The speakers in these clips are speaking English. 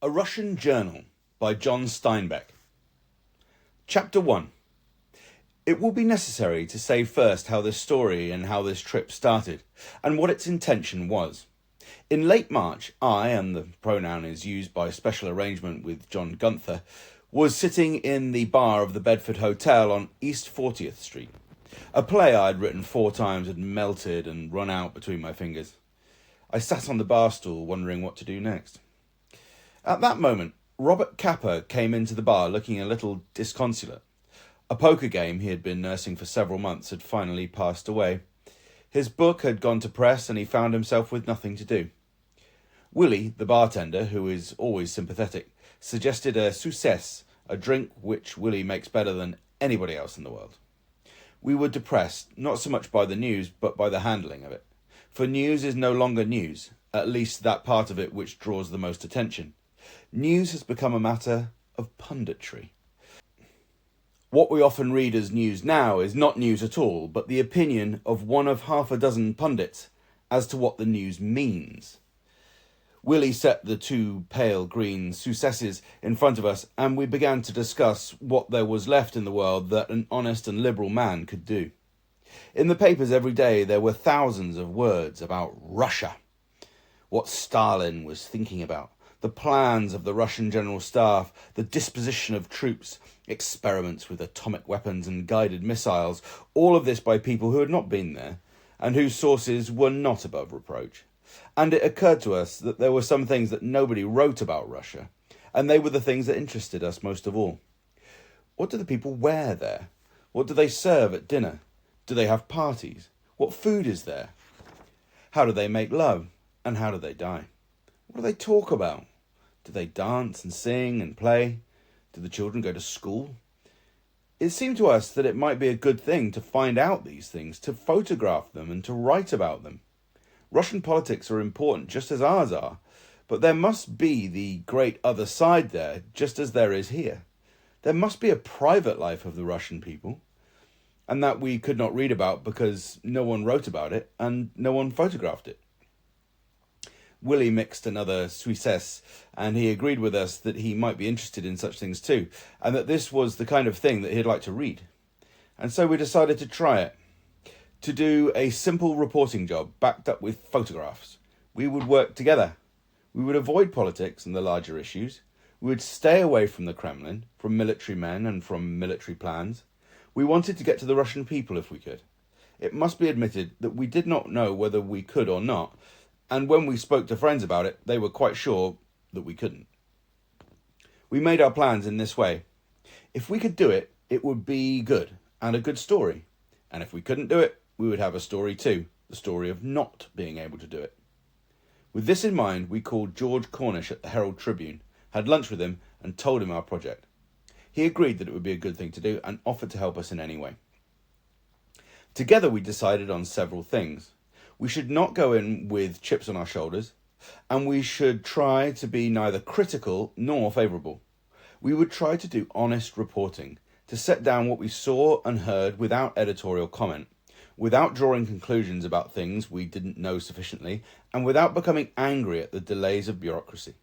A Russian Journal by John Steinbeck. Chapter 1. It will be necessary to say first how this story and how this trip started, and what its intention was. In late March, I, and the pronoun is used by special arrangement with John Gunther, was sitting in the bar of the Bedford Hotel on East 40th Street. A play I had written 4 times had melted and run out between my fingers. I sat on the bar stool wondering what to do next. At that moment, Robert Capper came into the bar looking a little disconsolate. A poker game he had been nursing for several months had finally passed away. His book had gone to press and he found himself with nothing to do. Willie, the bartender, who is always sympathetic, suggested a success, a drink which Willie makes better than anybody else in the world. We were depressed, not so much by the news, but by the handling of it. For news is no longer news, at least that part of it which draws the most attention. News has become a matter of punditry. What we often read as news now is not news at all, but the opinion of one of half a dozen pundits as to what the news means. Willie set the 2 pale green successes in front of us, and we began to discuss what there was left in the world that an honest and liberal man could do. In the papers every day there were thousands of words about Russia, what Stalin was thinking about, the plans of the Russian General Staff, the disposition of troops, experiments with atomic weapons and guided missiles, all of this by people who had not been there, and whose sources were not above reproach. And it occurred to us that there were some things that nobody wrote about Russia, and they were the things that interested us most of all. What do the people wear there? What do they serve at dinner? Do they have parties? What food is there? How do they make love? And how do they die? What do they talk about? Do they dance and sing and play? Do the children go to school? It seemed to us that it might be a good thing to find out these things, to photograph them and to write about them. Russian politics are important just as ours are, but there must be the great other side there, just as there is here. There must be a private life of the Russian people, and that we could not read about because no one wrote about it and no one photographed it. Willie mixed another success, and he agreed with us that he might be interested in such things too, and that this was the kind of thing that he'd like to read. And so we decided to try it, to do a simple reporting job backed up with photographs. We would work together. We would avoid politics and the larger issues. We would stay away from the Kremlin, from military men and from military plans. We wanted to get to the Russian people if we could. It must be admitted that we did not know whether we could or not, and when we spoke to friends about it, they were quite sure that we couldn't. We made our plans in this way. If we could do it, it would be good, and a good story. And if we couldn't do it, we would have a story too, the story of not being able to do it. With this in mind, we called George Cornish at the Herald Tribune, had lunch with him, and told him our project. He agreed that it would be a good thing to do and offered to help us in any way. Together we decided on several things. We should not go in with chips on our shoulders, and we should try to be neither critical nor favourable. We would try to do honest reporting, to set down what we saw and heard without editorial comment, without drawing conclusions about things we didn't know sufficiently, and without becoming angry at the delays of bureaucracy.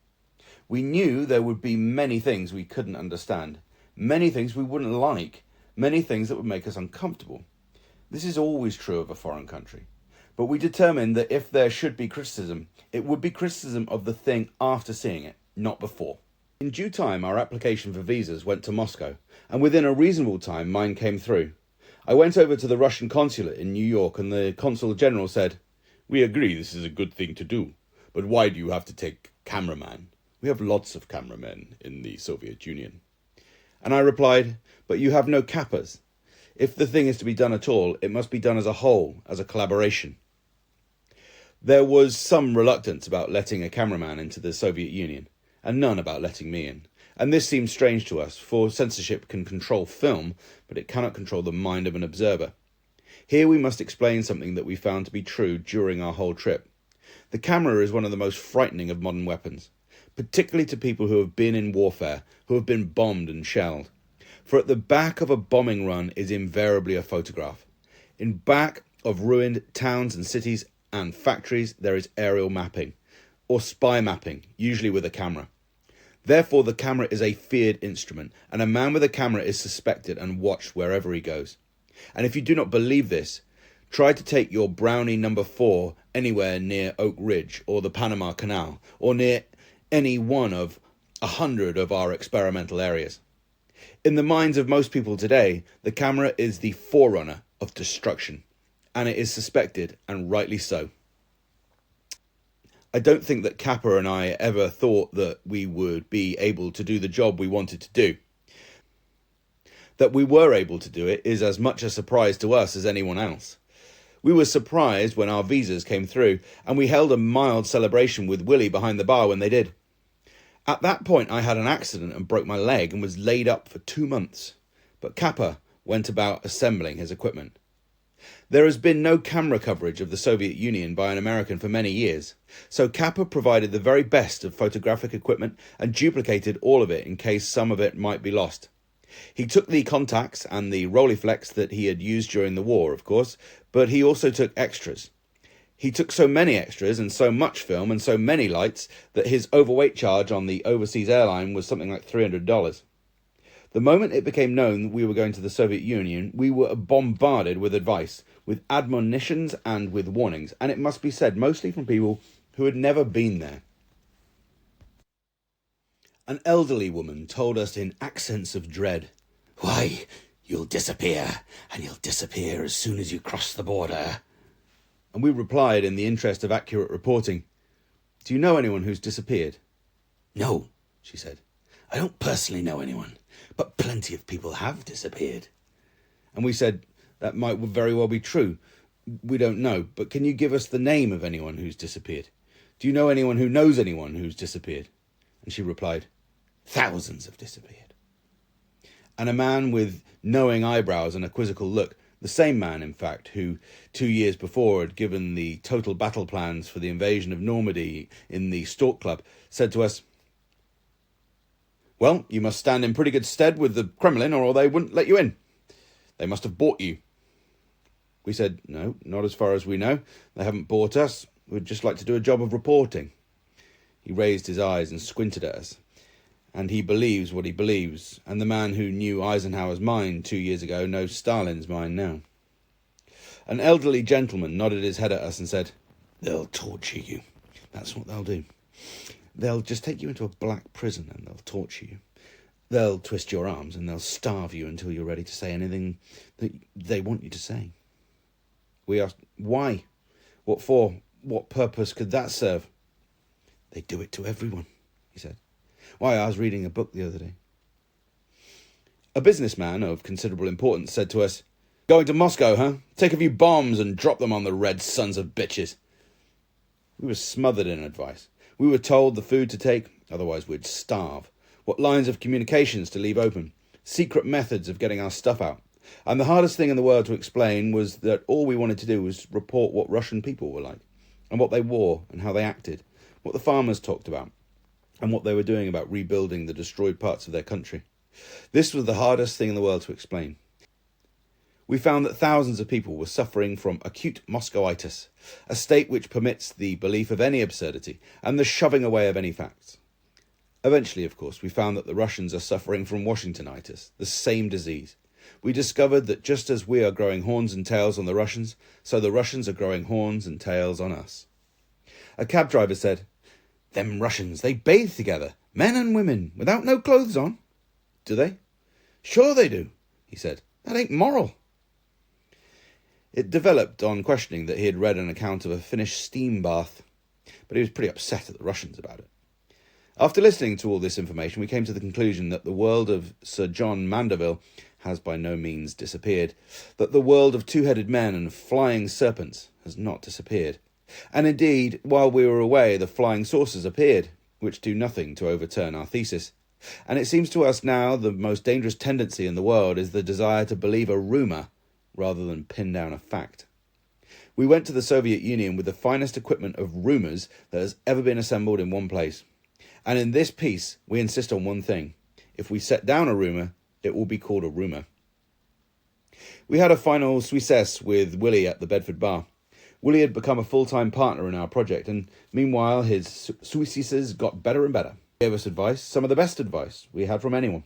We knew there would be many things we couldn't understand, many things we wouldn't like, many things that would make us uncomfortable. This is always true of a foreign country. But we determined that if there should be criticism, it would be criticism of the thing after seeing it, not before. In due time, our application for visas went to Moscow, and within a reasonable time, mine came through. I went over to the Russian consulate in New York, and the consul general said, "We agree this is a good thing to do, but why do you have to take cameraman? We have lots of cameramen in the Soviet Union." And I replied, "But you have no Kappas. If the thing is to be done at all, it must be done as a whole, as a collaboration." There was some reluctance about letting a cameraman into the Soviet Union, and none about letting me in. And this seemed strange to us, for censorship can control film, but it cannot control the mind of an observer. Here we must explain something that we found to be true during our whole trip. The camera is one of the most frightening of modern weapons, particularly to people who have been in warfare, who have been bombed and shelled. For at the back of a bombing run is invariably a photograph. In back of ruined towns and cities and factories, there is aerial mapping, or spy mapping, usually with a camera. Therefore, the camera is a feared instrument, and a man with a camera is suspected and watched wherever he goes. And if you do not believe this, try to take your Brownie number 4 anywhere near Oak Ridge or the Panama Canal, or near any one of 100 of our experimental areas. In the minds of most people today, the camera is the forerunner of destruction, and it is suspected, and rightly so. I don't think that Kappa and I ever thought that we would be able to do the job we wanted to do. That we were able to do it is as much a surprise to us as anyone else. We were surprised when our visas came through, and we held a mild celebration with Willie behind the bar when they did. At that point, I had an accident and broke my leg and was laid up for 2 months. But Kappa went about assembling his equipment. There has been no camera coverage of the Soviet Union by an American for many years, so Kappa provided the very best of photographic equipment and duplicated all of it in case some of it might be lost. He took the Contax and the Rolleiflex that he had used during the war, of course, but he also took extras. He took so many extras and so much film and so many lights that his overweight charge on the overseas airline was something like $300. The moment it became known that we were going to the Soviet Union, we were bombarded with advice, with admonitions and with warnings, and it must be said, mostly from people who had never been there. An elderly woman told us in accents of dread, "Why, you'll disappear, and you'll disappear as soon as you cross the border." And we replied in the interest of accurate reporting, "Do you know anyone who's disappeared?" "No," she said. "I don't personally know anyone, but plenty of people have disappeared." And we said, "That might very well be true. We don't know, but can you give us the name of anyone who's disappeared? Do you know anyone who knows anyone who's disappeared?" And she replied, "Thousands have disappeared." And a man with knowing eyebrows and a quizzical look, the same man, in fact, who 2 years before had given the total battle plans for the invasion of Normandy in the Stork Club, said to us, "Well, you must stand in pretty good stead with the Kremlin or they wouldn't let you in. They must have bought you." We said, "No, not as far as we know. They haven't bought us. We'd just like to do a job of reporting." He raised his eyes and squinted at us. And he believes what he believes, and the man who knew Eisenhower's mind 2 years ago knows Stalin's mind now. An elderly gentleman nodded his head at us and said, "They'll torture you. That's what they'll do. They'll just take you into a black prison and they'll torture you. They'll twist your arms and they'll starve you until you're ready to say anything that they want you to say." We asked, "Why? What for? What purpose could that serve?" "They do it to everyone," he said. "Why, I was reading a book the other day." A businessman of considerable importance said to us, "Going to Moscow, huh? Take a few bombs and drop them on the red sons of bitches." We were smothered in advice. We were told the food to take, otherwise we'd starve, what lines of communications to leave open, secret methods of getting our stuff out. And the hardest thing in the world to explain was that all we wanted to do was report what Russian people were like, and what they wore and how they acted, what the farmers talked about, and what they were doing about rebuilding the destroyed parts of their country. This was the hardest thing in the world to explain. We found that thousands of people were suffering from acute Moscowitis, a state which permits the belief of any absurdity and the shoving away of any facts. Eventually, of course, we found that the Russians are suffering from Washingtonitis, the same disease. We discovered that just as we are growing horns and tails on the Russians, so the Russians are growing horns and tails on us. A cab driver said, "Them Russians, they bathe together, men and women, without no clothes on." "Do they?" "Sure they do," he said. "That ain't moral." It developed on questioning that he had read an account of a Finnish steam bath, but he was pretty upset at the Russians about it. After listening to all this information, we came to the conclusion that the world of Sir John Mandeville has by no means disappeared, that the world of two-headed men and flying serpents has not disappeared. And indeed, while we were away, the flying saucers appeared, which do nothing to overturn our thesis. And it seems to us now the most dangerous tendency in the world is the desire to believe a rumour rather than pin down a fact. We went to the Soviet Union with the finest equipment of rumours that has ever been assembled in one place. And in this piece, we insist on one thing. If we set down a rumour, it will be called a rumour. We had a final success with Willie at the Bedford bar. Willie had become a full-time partner in our project, and meanwhile his successes got better and better. He gave us advice, some of the best advice we had from anyone.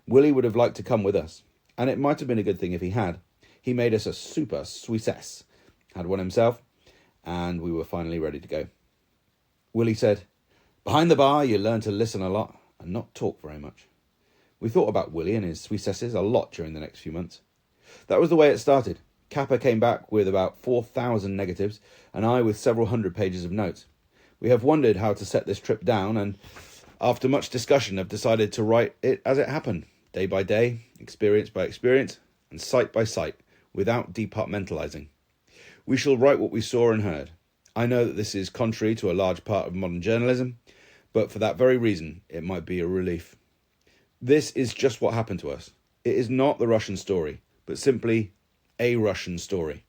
Willie would have liked to come with us, and it might have been a good thing if he had. He made us a super Suissesse, had one himself, and we were finally ready to go. Willie said, "Behind the bar, you learn to listen a lot and not talk very much." We thought about Willie and his Suissesses a lot during the next few months. That was the way it started. Kappa came back with about 4,000 negatives, and I with several hundred pages of notes. We have wondered how to set this trip down, and after much discussion have decided to write it as it happened, day by day, experience by experience, and sight by sight, without departmentalizing. We shall write what we saw and heard. I know that this is contrary to a large part of modern journalism, but for that very reason, it might be a relief. This is just what happened to us. It is not the Russian story, but simply a Russian story.